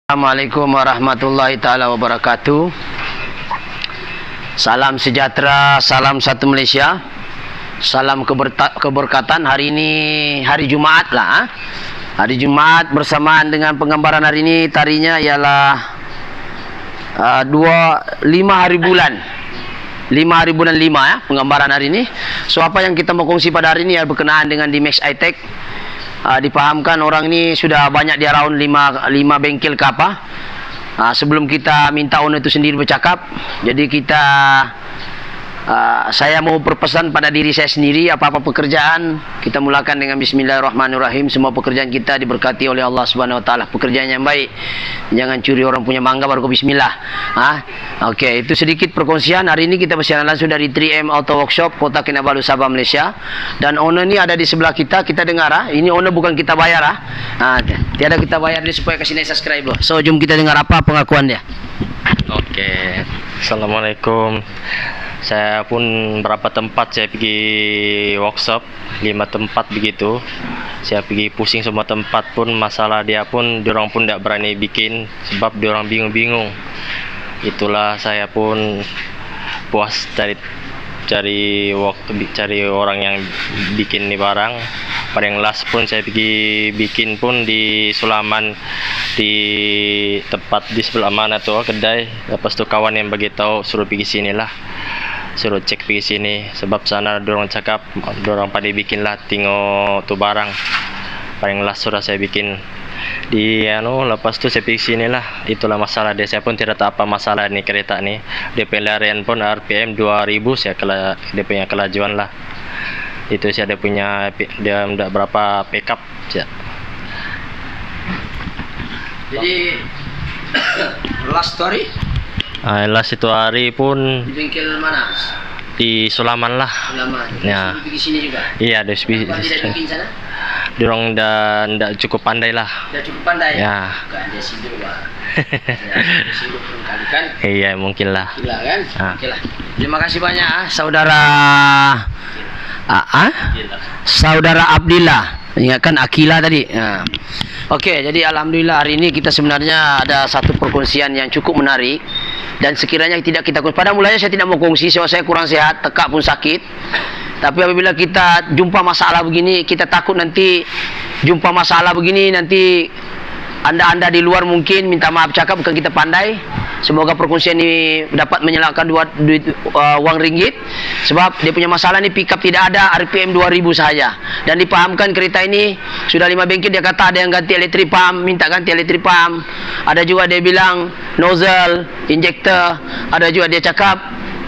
Assalamualaikum warahmatullahi taala wabarakatuh. Salam sejahtera, salam satu Malaysia. Salam keberkatan. Hari ini hari Jumaat lah. Hari Jumaat bersamaan dengan penggambaran hari ini, tarinya ialah 5 hari bulan. 5 hari bulan 5 ya, penggambaran hari ini. So apa yang kita mau kongsi pada hari ini adalah berkenaan dengan di Max iTech. Dipahamkan orang ini sudah banyak di around 5 bengkel ke apa. Sebelum kita minta owner itu sendiri bercakap, jadi saya mau berpesan pada diri saya sendiri, apa-apa pekerjaan kita mulakan dengan bismillahirrahmanirrahim. Semua pekerjaan kita diberkati oleh Allah Subhanahu wa taala, pekerjaan yang baik. Jangan curi orang punya mangga baru ke bismillah. Okey, itu sedikit perkongsian. Hari ini kita bersiaran langsung dari 3M Auto Workshop, Kota Kinabalu, Sabah, Malaysia. Dan owner ni ada di sebelah kita. Kita dengar ini owner bukan kita bayar tiada kita bayar dia supaya kasih naik subscribe. So jom kita dengar apa pengakuan dia. Oke, Assalamualaikum. Saya pun berapa tempat saya pergi workshop, 5 tempat begitu. Saya pergi pusing semua tempat pun, masalah dia pun, diorang pun tidak berani bikin sebab diorang bingung-bingung. Itulah saya pun puas cari orang yang bikin nih barang. Paling last pun saya pergi bikin pun di Sulaman, di tempat di sebelah mana tuh kedai. Lepas tu kawan yang bagi tahu suruh pergi sini lah, suruh cek pergi sini sebab sana dorang cakap dorang pada bikin lah, tengok tu barang. Paling last sudah saya bikin di lepas tu saya pergi sini lah. Itulah masalah dia. Saya pun tidak tahu apa masalah ni kereta ni. Dia pelarian pun RPM 2000, dia punya kelajuan lah. Itu saya punya, dia tidak berapa backup ya. Jadi last story? Last itu hari pun Di bengkel mana? di Sulaman lah. Sulaman. Ya. Di sini juga. Iya, ada Kenapa tidak bikin sana? Dorong dah cukup pandai lah. Dah cukup pandai. Ya. Bukan dia sindur dia sindur kali kan? Iya, mungkin lah. Gila kan? Okeylah. Terima kasih banyak saudara Saudara Abdillah. Ingatkan Akila tadi. Okey, jadi alhamdulillah hari ini kita sebenarnya ada satu perkongsian yang cukup menarik. Dan sekiranya tidak kita kongsi, pada mulanya saya tidak mau kongsi sebab saya kurang sehat, tekak pun sakit. Tapi apabila kita jumpa masalah begini, kita takut nanti jumpa masalah begini nanti anda di luar mungkin minta maaf cakap bukan kita pandai. Semoga perkongsian ini dapat menyelamatkan wang ringgit. Sebab dia punya masalah ni pickup tidak ada, RPM 2000 sahaja. Dan dipahamkan kereta ini sudah 5 bengkel, dia kata ada yang ganti elektrik pump, minta ganti elektrik pump. Ada juga dia bilang nozzle, injector. Ada juga dia cakap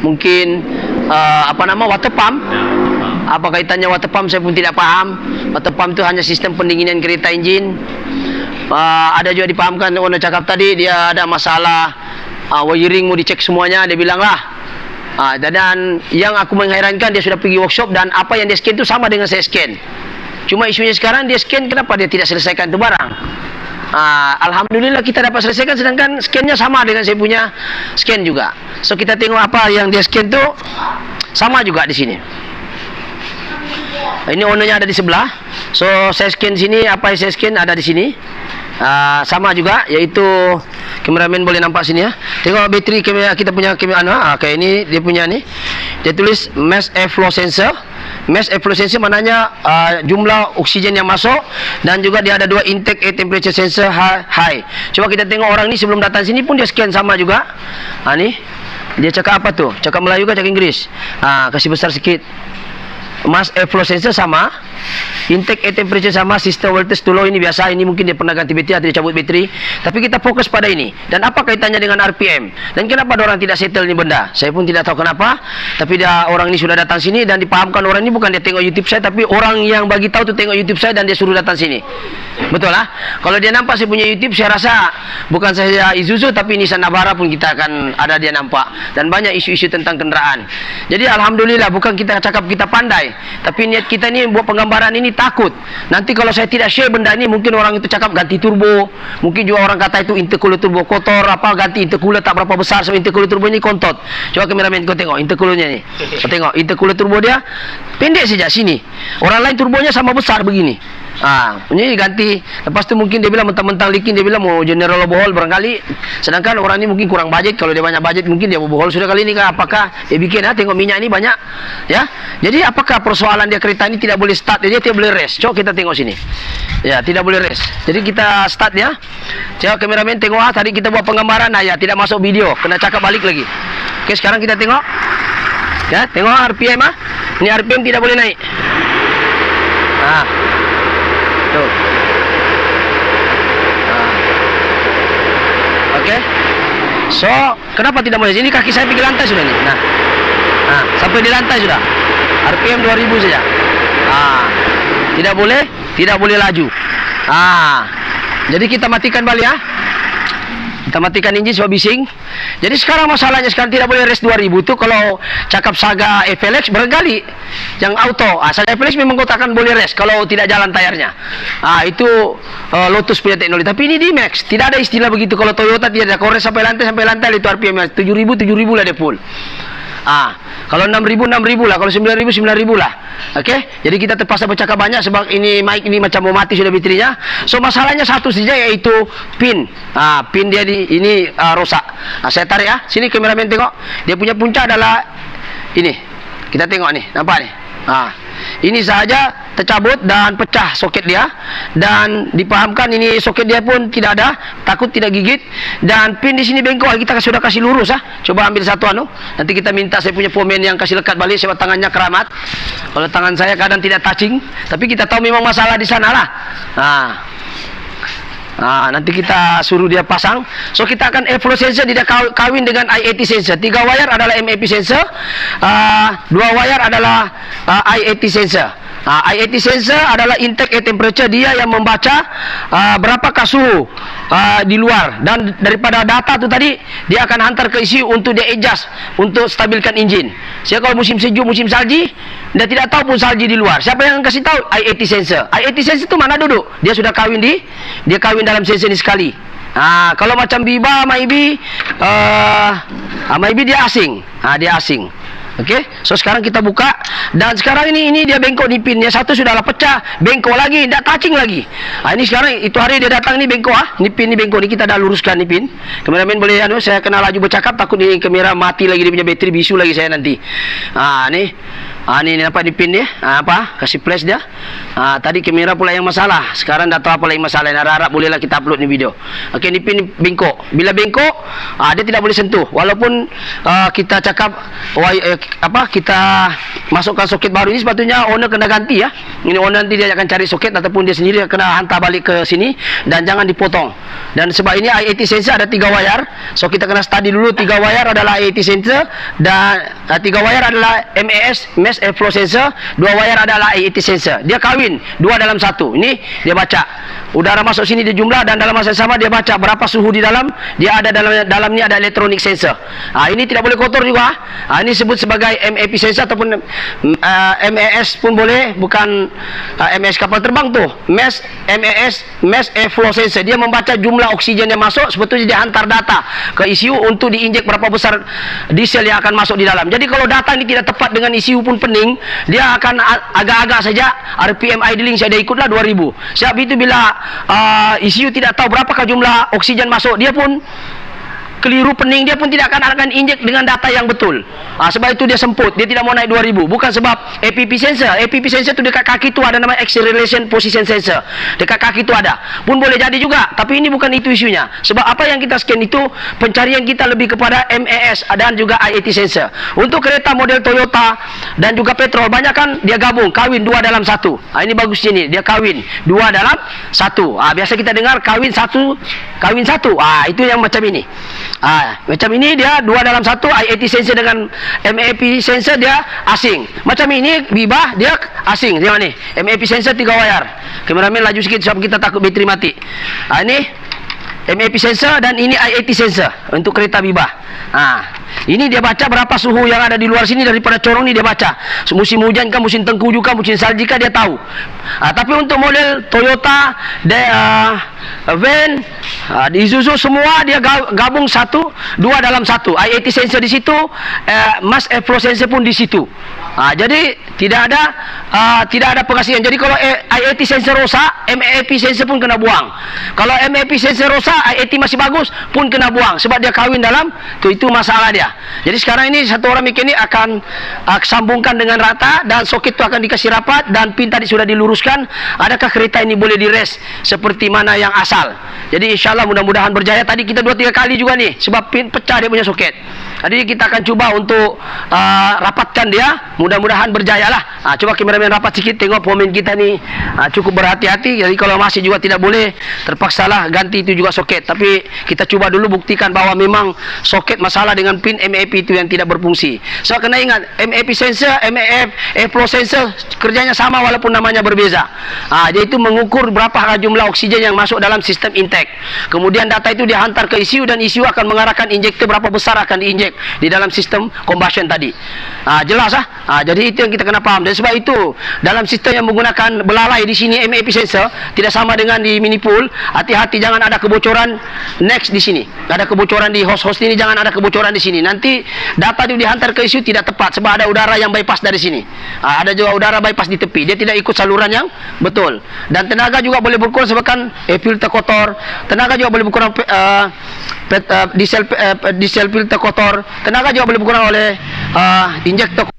mungkin water pump. Apa kaitannya water pump saya pun tidak paham. Water pump itu hanya sistem pendinginan kereta enjin. Ada juga dipahamkan owner cakap tadi dia ada masalah wiring mau dicek semuanya, dia bilang lah. Dan yang aku mengherankan, dia sudah pergi workshop dan apa yang dia scan itu sama dengan saya scan. Cuma isunya sekarang dia scan, kenapa dia tidak selesaikan itu barang? Alhamdulillah kita dapat selesaikan, sedangkan scannya sama dengan saya punya scan juga. So kita tengok apa yang dia scan itu sama juga di sini. Ini ownernya ada di sebelah. So saya scan sini, apa yang saya scan ada di sini. Sama juga, yaitu kameramen boleh nampak sini ya. Tengok bateri kamera kita punya kamera. Kayak ini dia punya ni. Dia tulis mass airflow sensor. Mass airflow sensor maknanya jumlah oksigen yang masuk, dan juga dia ada 2 intake air temperature sensor high. Coba kita tengok orang ni sebelum datang sini pun dia scan sama juga. Ni dia cakap apa tu? Cakap Melayu ke cakap Inggeris? Kasih besar sikit. Mass airflow sensor sama, intake air temperature sama, sistem voltage to low ini biasa. Ini mungkin dia pernah ganti bateri atau dia cabut bateri. Tapi kita fokus pada ini. Dan apa kaitannya dengan RPM? Dan kenapa orang tidak settle ni benda? Saya pun tidak tahu kenapa. Tapi orang ini sudah datang sini dan dipahamkan orang ini bukan dia tengok YouTube saya, tapi orang yang bagi tahu tu tengok YouTube saya dan dia suruh datang sini. Betul lah. Kalau dia nampak saya punya YouTube, saya rasa bukan saja Isuzu tapi Nissan Navara pun kita akan ada dia nampak. Dan banyak isu-isu tentang kenderaan. Jadi alhamdulillah bukan kita cakap kita pandai, tapi niat kita ni buat penggambaran ini takut. Nanti kalau saya tidak share benda ini, mungkin orang itu cakap ganti turbo. Mungkin juga orang kata itu intercooler turbo kotor, ganti intercooler tak berapa besar, sebab intercooler turbo ini kontot. Coba kameramen kau tengok intercoolernya ni. Kau tengok intercooler turbo dia pendek saja sini. Orang lain turbonya sama besar begini. Ini ganti. Lepas tu mungkin dia bilang mentang-mentang likin, dia bilang mau general overhaul barangkali. Sedangkan orang ni mungkin kurang budget. Kalau dia banyak budget mungkin dia overhaul sudah kali ni kan. Apakah dia bikin tengok minyak ni banyak ya. Jadi apakah persoalan dia kereta ni tidak boleh start, dia tidak boleh rest. Coba kita tengok sini. Ya, tidak boleh rest. Jadi kita start ya. Coba kameramen tengok tadi kita buat penggambaran ya, tidak masuk video. Kena cakap balik lagi. Okey, sekarang kita tengok. Ya, tengok RPM Ini RPM tidak boleh naik. Tuh. Okey. So, kenapa tidak boleh? Ini kaki saya pergi lantai sudah ni. Sampai di lantai sudah. RPM 2000 saja. Tidak boleh laju. Jadi kita matikan balik ya. Kita matikan enjin sebab bising. Jadi sekarang masalahnya sekarang tidak boleh race 2000 tu kalau cakap Saga FLX barangkali yang auto. Saga FLX memang kau takkan boleh race kalau tidak jalan tayarnya. Itu Lotus punya teknologi. Tapi ini D-Max tidak ada istilah begitu. Kalau Toyota tidak ada. Kau race sampai lantai itu RPM 7000 lah dia full. Kalau 6000 lah, kalau 9000 lah. Okey, jadi kita terpaksa bercakap banyak sebab ini mic ini macam mau mati sudah baterinya. So masalahnya satu saja yaitu pin. Pin dia ini rosak. Saya tarik ya. Sini kameramen tengok. Dia punya punca adalah ini. Kita tengok nih, nampak nih. Ini sahaja tercabut dan pecah soket dia, dan dipahamkan ini soket dia pun tidak ada, takut tidak gigit, dan pin di sini bengkok. Kita sudah kasih lurus Coba ambil satu nanti kita minta saya punya pomen yang kasih lekat balik sebab tangannya keramat. Kalau tangan saya kadang tidak touching, tapi kita tahu memang masalah di sana lah. Nanti kita suruh dia pasang. So kita akan airflow sensor dia kawin dengan I80 sensor. 3 wire adalah MAP sensor, 2 wire adalah I80 sensor. I80 sensor adalah intake air temperature, dia yang membaca berapakah suhu di luar, dan daripada data tu tadi dia akan hantar ke ECU untuk dia adjust untuk stabilkan enjin. Saya kalau musim sejuk, musim salji, dia tidak tahu pun salji di luar. Siapa yang kasih tahu? I80 sensor. I80 sensor tu mana duduk? Dia sudah kawin dalam sensor ni sekali. Kalau macam Biba, Maybe dia asing. Dia asing. Okey, so sekarang kita buka, dan sekarang ini dia bengkok ni pinnya satu sudahlah pecah, bengkok lagi, tidak touching lagi. Ini sekarang itu hari dia datang ni bengkok ni pin ni bengkok ni kita dah luruskan ni pin. Kameramen boleh saya kena laju bercakap, takut ni kamera mati lagi, dia punya bateri bisu lagi saya nanti. Ni nampak ni pin dia. Kasih flash dia. Tadi kamera pula yang masalah. Sekarang dah tahu apa lagi masalah. Harap bolehlah kita upload ni video. Okey, ni pin bengkok. Bila bengkok, dia tidak boleh sentuh. Walaupun kita cakap kita masukkan soket baru ini, sepatutnya owner kena ganti ya. Ini owner nanti dia akan cari soket ataupun dia sendiri kena hantar balik ke sini, dan jangan dipotong. Dan sebab ini I80 sensor ada 3 wire. So kita kena study dulu 3 wire adalah I80 sensor, dan 3 wire adalah mass airflow sensor, 2 wire adalah I80 sensor. Dia kawin 2 dalam 1. Ini dia baca udara masuk sini, dia jumlah, dan dalam masa yang sama dia baca berapa suhu di dalam. Dia ada dalam ni ada electronic sensor. Ini tidak boleh kotor juga. Ini sebut sebagai MAP sensor ataupun MAS pun boleh, bukan MAS kapal terbang tu. Mass airflow sensor. Dia membaca jumlah oksigen yang masuk, sebetulnya dia hantar data ke ECU untuk diinjek berapa besar diesel yang akan masuk di dalam. Jadi kalau data ini tidak tepat dengan ECU pun pening, dia akan agak-agak saja RPM idling saya ikutlah 2000. Sebab itu bila ECU tidak tahu berapakah jumlah oksigen masuk, dia pun keliru pening, dia pun tidak akan injek dengan data yang betul. Sebab itu dia semput, dia tidak mau naik 2000. Bukan sebab APP sensor. APP sensor tu dekat kaki tu ada nama acceleration position sensor. Dekat kaki tu ada. Pun boleh jadi juga, tapi ini bukan itu isunya. Sebab apa yang kita scan itu pencarian kita lebih kepada MAS dan juga I80 sensor. Untuk kereta model Toyota dan juga petrol, banyak kan dia gabung, kawin 2 dalam 1. Ini bagusnya ni, dia kawin 2 dalam 1. Biasa kita dengar kawin 1. Itu yang macam ini. Macam ini dia 2 dalam 1. I80 sensor dengan MAP sensor dia asing. Macam ini Biba dia asing. Tengok ni, MAP sensor 3 wire. Kameramen laju sikit sebab kita takut bateri mati. Ini MAP sensor dan ini IAT sensor untuk kereta Bebah. Ini dia baca berapa suhu yang ada di luar sini daripada corong ni dia baca. Musim hujan kah, musim tengkujuh kah, musim salji kah dia tahu. Tapi untuk model Toyota, van, Isuzu semua dia gabung satu, dua dalam satu. IAT sensor di situ, mass airflow sensor pun di situ. Jadi tidak ada pengasihan. Jadi kalau IAT sensor rosak, MAP sensor pun kena buang. Kalau MAP sensor rosak, IAT masih bagus pun kena buang sebab dia kahwin dalam itu masalah dia. Jadi sekarang ini satu orang mekanik akan sambungkan dengan rata dan soket itu akan dikasih rapat dan pin tadi sudah diluruskan. Adakah kereta ini boleh di-rest seperti mana yang asal? Jadi insyaallah mudah-mudahan berjaya. Tadi kita 2-3 kali juga nih sebab pin pecah dia punya soket. Jadi kita akan cuba untuk rapatkan dia. Mudah-mudahan berjayalah. Coba kameramen rapat sikit tengok pomen kita ni cukup berhati-hati. Jadi kalau masih juga tidak boleh, terpaksalah ganti itu juga soket. Tapi kita cuba dulu buktikan bahwa memang soket masalah dengan pin MAP itu yang tidak berfungsi. So kena ingat MAP sensor, MAF airflow sensor kerjanya sama walaupun namanya berbeza. Jadi itu mengukur berapa jumlah oksigen yang masuk dalam sistem intake. Kemudian data itu dihantar ke ECU dan ECU akan mengarahkan injektor berapa besar akan diinjek di dalam sistem combustion tadi. Jelas jadi itu yang kita kena paham. Dan sebab itu dalam sistem yang menggunakan belalai di sini MAP sensor tidak sama dengan di mini pool. Hati-hati jangan ada kebocoran next di sini. Ada kebocoran di host ini, jangan ada kebocoran di sini. Nanti data itu dihantar ke ECU tidak tepat sebab ada udara yang bypass dari sini. Ada juga udara bypass di tepi. Dia tidak ikut saluran yang betul. Dan tenaga juga boleh berkurang sebabkan filter kotor. Tenaga juga boleh berkurang diesel filter kotor. Tenaga juga boleh berkurang oleh injektor